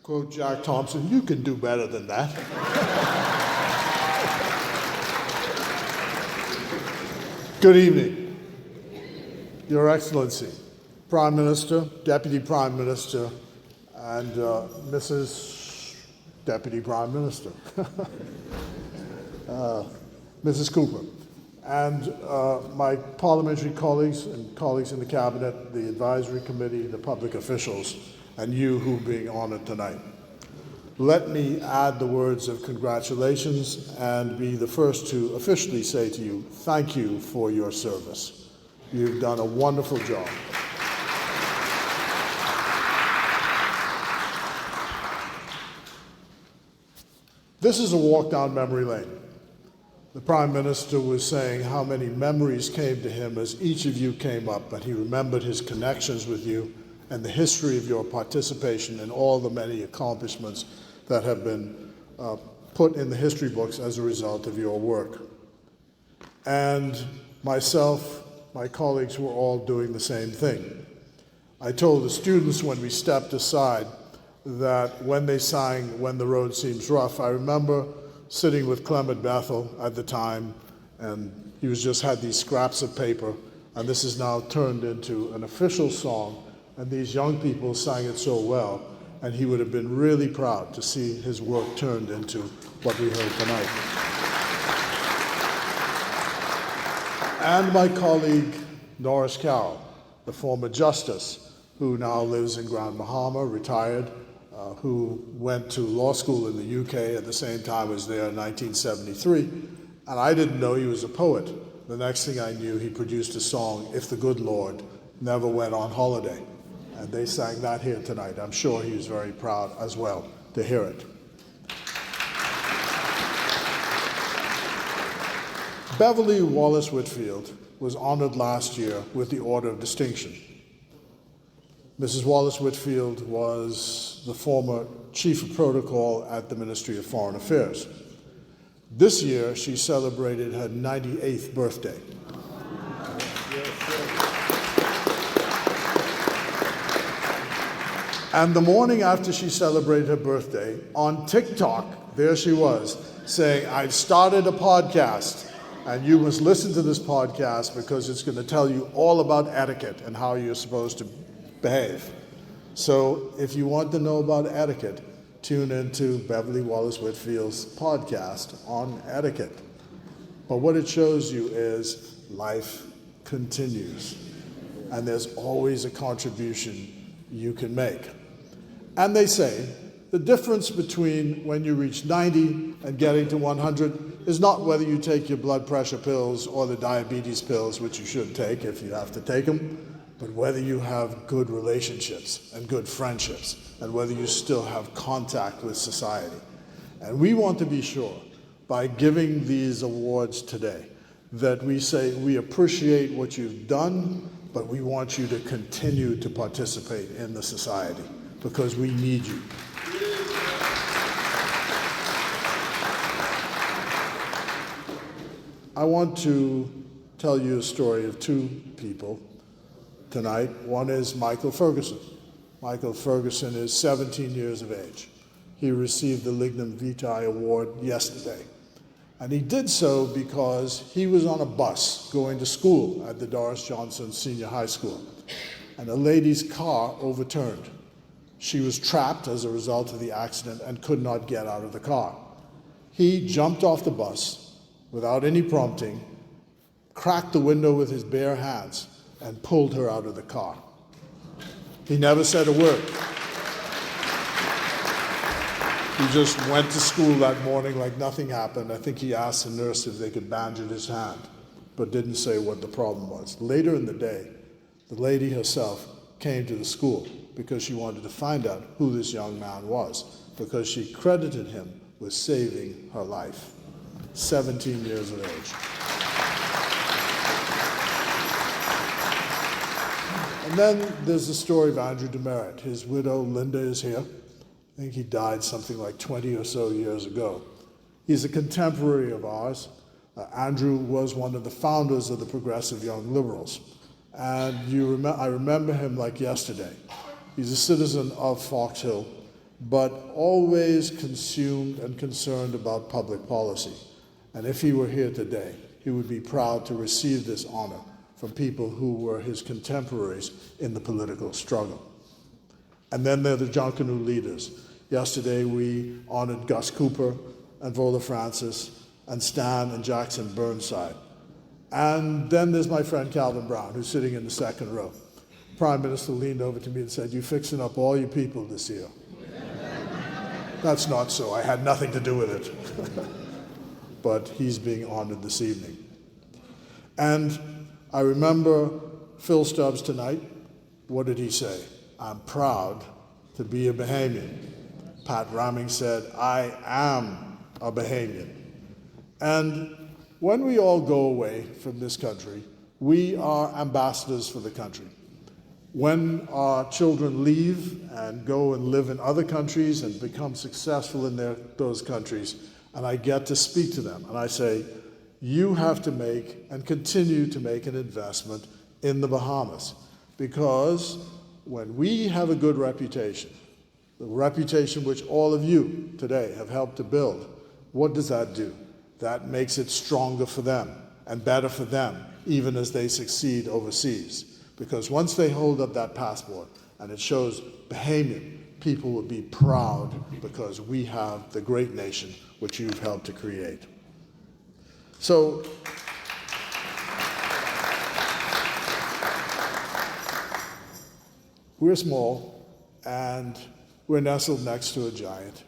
quote Jack Thompson, you can do better than that. Good evening, Your Excellency, Prime Minister, Deputy Prime Minister, and Mrs. Deputy Prime Minister, Mrs. Cooper, and my parliamentary colleagues and colleagues in the Cabinet, the Advisory Committee, the public officials, and you who are being honored tonight. Let me add the words of congratulations and be the first to officially say to you, thank you for your service. You've done a wonderful job. This is a walk down memory lane. The Prime Minister was saying how many memories came to him as each of you came up, but he remembered his connections with you and the history of your participation in all the many accomplishments that have been put in the history books as a result of your work. And myself, my colleagues were all doing the same thing. I told the students when we stepped aside that when they sang When the Road Seems Rough, I remember sitting with Clement Bethel at the time, and he just had these scraps of paper, and this is now turned into an official song, and these young people sang it so well, and he would have been really proud to see his work turned into what we heard tonight. And my colleague, Norris Carroll, the former justice, who now lives in Grand Bahama, retired, who went to law school in the UK at the same time as there in 1973, and I didn't know he was a poet. The next thing I knew, he produced a song, If the Good Lord Never Went on Holiday. And they sang that here tonight. I'm sure he was very proud as well to hear it. Beverly Wallace Whitfield was honored last year with the Order of Distinction. Mrs. Wallace Whitfield was the former Chief of Protocol at the Ministry of Foreign Affairs. This year, she celebrated her 98th birthday. And the morning after she celebrated her birthday, on TikTok, there she was, saying, I've started a podcast, and you must listen to this podcast because it's going to tell you all about etiquette and how you're supposed to behave. So if you want to know about etiquette, tune into Beverly Wallace Whitfield's podcast on etiquette. But what it shows you is life continues, and there's always a contribution you can make. And they say the difference between when you reach 90 and getting to 100 is not whether you take your blood pressure pills or the diabetes pills, which you should take if you have to take them, but whether you have good relationships and good friendships, and whether you still have contact with society. And we want to be sure, by giving these awards today, that we say we appreciate what you've done, but we want you to continue to participate in the society, because we need you. I want to tell you a story of two people tonight. One is Michael Ferguson. Michael Ferguson is 17 years of age. He received the Lignum Vitae Award yesterday. And he did so because he was on a bus going to school at the Doris Johnson Senior High School, and a lady's car overturned. She was trapped as a result of the accident and could not get out of the car. He jumped off the bus without any prompting, cracked the window with his bare hands, and pulled her out of the car. He never said a word. He just went to school that morning like nothing happened. I think he asked the nurse if they could bandage his hand, but didn't say what the problem was. Later in the day, the lady herself came to the school because she wanted to find out who this young man was, because she credited him with saving her life. 17 years of age. And then there's the story of Andrew Demerit. His widow, Linda, is here. I think he died something like 20 or so years ago. He's a contemporary of ours. Andrew was one of the founders of the Progressive Young Liberals. And I remember him like yesterday. He's a citizen of Fox Hill. but always consumed and concerned about public policy. And if he were here today, he would be proud to receive this honor from people who were his contemporaries in the political struggle. And then there are the Junkanoo leaders. Yesterday we honored Gus Cooper and Vola Francis and Stan and Jackson Burnside. And then there's my friend Calvin Brown, who's sitting in the second row. The Prime Minister leaned over to me and said, "You fixing up all you people this year." That's not so. I had nothing to do with it. But he's being honored this evening. And I remember Phil Stubbs tonight. What did he say? "I'm proud to be a Bahamian." Pat Raming said, "I am a Bahamian." And when we all go away from this country, we are ambassadors for the country. When our children leave and go and live in other countries and become successful in those countries, and I get to speak to them, and I say, you have to make and continue to make an investment in the Bahamas, because when we have a good reputation, the reputation which all of you today have helped to build, what does that do? That makes it stronger for them and better for them, even as they succeed overseas. Because once they hold up that passport and it shows Bahamian, people will be proud because we have the great nation which you've helped to create. So, we're small and we're nestled next to a giant.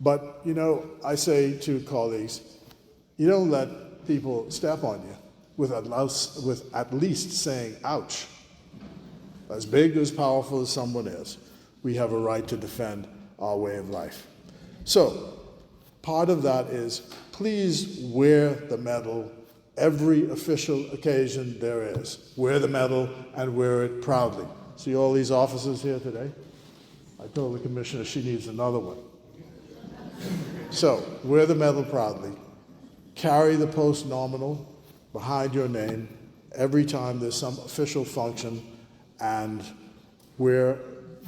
But, you know, I say to colleagues, you don't let people step on you with at least saying, ouch. As big, as powerful as someone is, we have a right to defend our way of life. So, part of that is, please wear the medal every official occasion there is. Wear the medal and wear it proudly. See all these officers here today? I told the commissioner she needs another one. So, wear the medal proudly. Carry the post-nominal behind your name every time there's some official function, and wear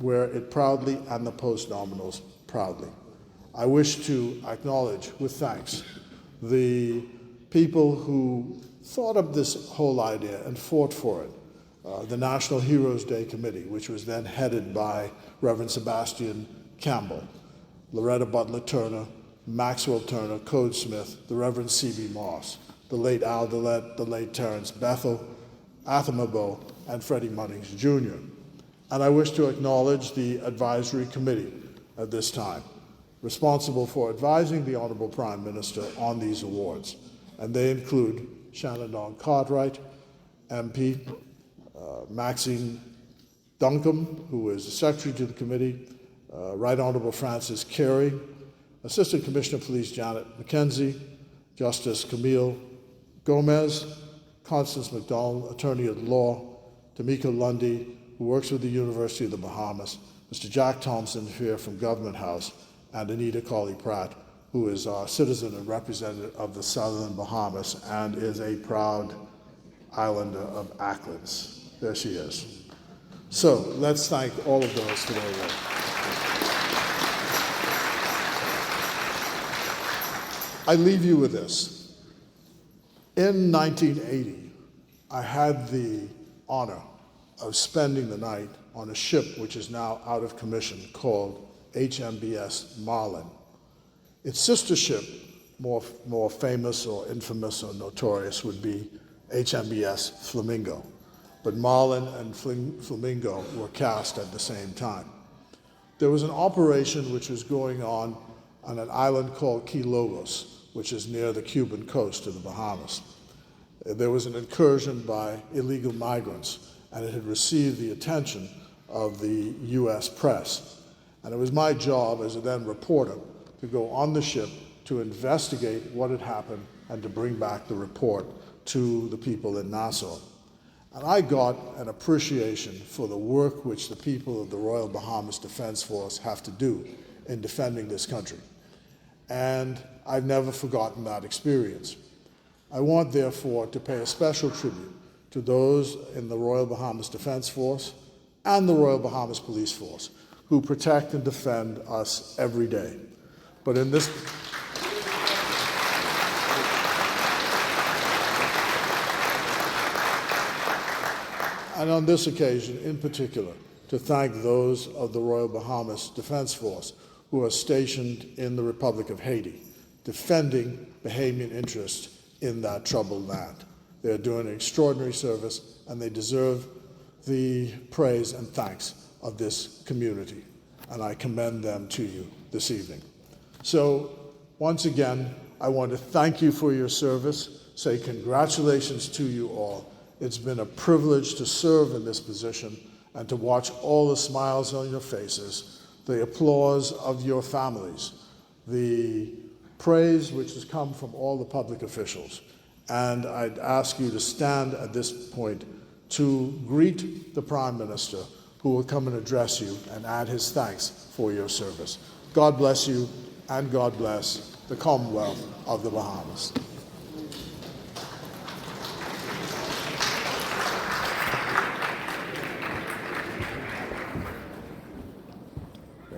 it proudly and the post-nominals proudly. I wish to acknowledge with thanks the people who thought up this whole idea and fought for it. The National Heroes Day Committee, which was then headed by Reverend Sebastian Campbell, Loretta Butler Turner, Maxwell Turner, Code Smith, the Reverend C.B. Moss, the late Al Dillette, the late Terrence Bethel, Athamabo, and Freddie Munnings Jr. And I wish to acknowledge the advisory committee at this time, responsible for advising the Honorable Prime Minister on these awards. And they include Shannon Dawn Cartwright, MP, Maxine Duncombe, who is the Secretary to the Committee, Right Honorable Francis Carey, Assistant Commissioner of Police Janet McKenzie, Justice Camille Gomez, Constance McDonald, Attorney at Law, Tamika Lundy, who works with the University of the Bahamas, Mr. Jack Thompson here from Government House, and Anita Cawley-Pratt, who is our citizen and representative of the Southern Bahamas and is a proud islander of Acklands. There she is. So let's thank all of those for their work. I leave you with this. In 1980, I had the honor of spending the night on a ship which is now out of commission called HMBS Marlin. Its sister ship, more famous or infamous or notorious, would be HMBS Flamingo. But Marlin and Flamingo were cast at the same time. There was an operation which was going on an island called Key Lobos, which is near the Cuban coast of the Bahamas. There was an incursion by illegal migrants, and it had received the attention of the US press. And it was my job as a then reporter to go on the ship to investigate what had happened and to bring back the report to the people in Nassau. And I got an appreciation for the work which the people of the Royal Bahamas Defense Force have to do in defending this country. And I've never forgotten that experience. I want, therefore, to pay a special tribute to those in the Royal Bahamas Defense Force and the Royal Bahamas Police Force who protect and defend us every day. But in this and on this occasion in particular, to thank those of the Royal Bahamas Defense Force who are stationed in the Republic of Haiti, defending Bahamian interests in that troubled land. They're doing an extraordinary service, and they deserve the praise and thanks of this community, and I commend them to you this evening. So, once again, I want to thank you for your service, say congratulations to you all. It's been a privilege to serve in this position and to watch all the smiles on your faces, the applause of your families, the praise which has come from all the public officials. And I'd ask you to stand at this point to greet the Prime Minister, who will come and address you and add his thanks for your service. God bless you, and God bless the Commonwealth of the Bahamas.